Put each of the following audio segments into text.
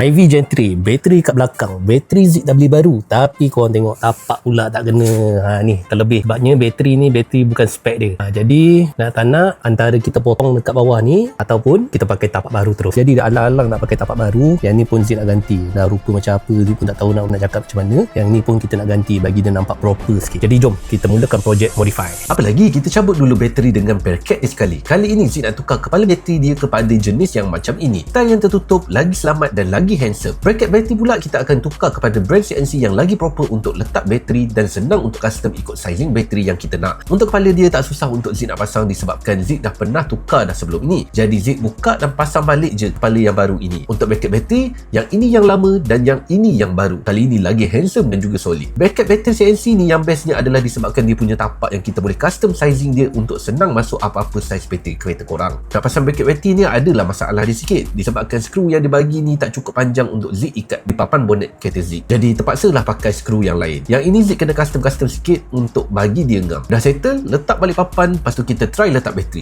IV Gen 3, bateri kat belakang, bateri Zik dah beli baru, tapi korang tengok tapak pula tak kena. Ni terlebih, sebabnya bateri ni bateri bukan spek dia. Jadi nak tak nak, antara kita potong dekat bawah ni ataupun kita pakai tapak baru terus. Jadi dah alang-alang nak pakai tapak baru. Yang ni pun Zik nak ganti, dah rupa macam apa Zik pun tak tahu nak cakap macam mana. Yang ni pun kita nak ganti bagi dia nampak proper sikit. Jadi jom kita mulakan projek modify. Apa lagi, kita cabut dulu bateri dengan bracket dia sekali. Kali ini Zik nak tukar kepala bateri dia kepada jenis yang macam ini. Style yang tertutup, lagi selamat dan lagi handsome. Bracket bateri pula kita akan tukar kepada brand CNC yang lagi proper untuk letak bateri dan senang untuk custom ikut sizing bateri yang kita nak. Untuk kepala dia tak susah untuk Zik nak pasang disebabkan Zik dah pernah tukar dah sebelum ini. Jadi Zik buka dan pasang balik je kepala yang baru ini. Untuk bracket bateri, yang ini yang lama dan yang ini yang baru. Kali ini lagi handsome dan juga solid. Bracket bateri CNC ni yang bestnya adalah disebabkan dia punya tapak yang kita boleh custom sizing dia untuk senang masuk apa-apa size bateri kereta korang. Nak pasang bracket bateri ni adalah masalah dia sikit disebabkan skru yang dia bagi ni tak cukup panjang untuk Zik ikat di papan bonet kereta Zik. Jadi terpaksalah pakai skru yang lain. Yang ini Zik kena custom sikit untuk bagi dia ngam. Dah settle, letak balik papan, lepas tu kita try letak bateri.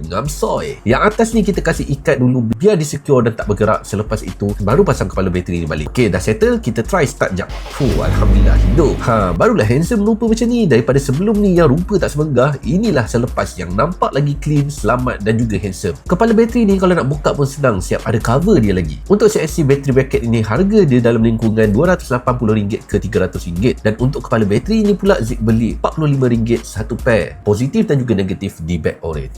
Ngam soy. Yang atas ni kita kasih ikat dulu biar dia secure dan tak bergerak. Selepas itu baru pasang kepala bateri ni balik. Okey, dah settle, kita try start jap. Alhamdulillah hidup. Barulah handsome rupa macam ni. Daripada sebelum ni yang rupa tak semegah, inilah selepas yang nampak lagi clean, selamat dan juga handsome. Kepala bateri ni kalau nak buka pun senang, siap ada cover dia lagi. Untuk CNC bateri bracket ini harga dia dalam lingkungan RM280 ke RM300, dan untuk kepala bateri ini pula Zik beli RM45 satu pair, positif dan juga negatif di back orange.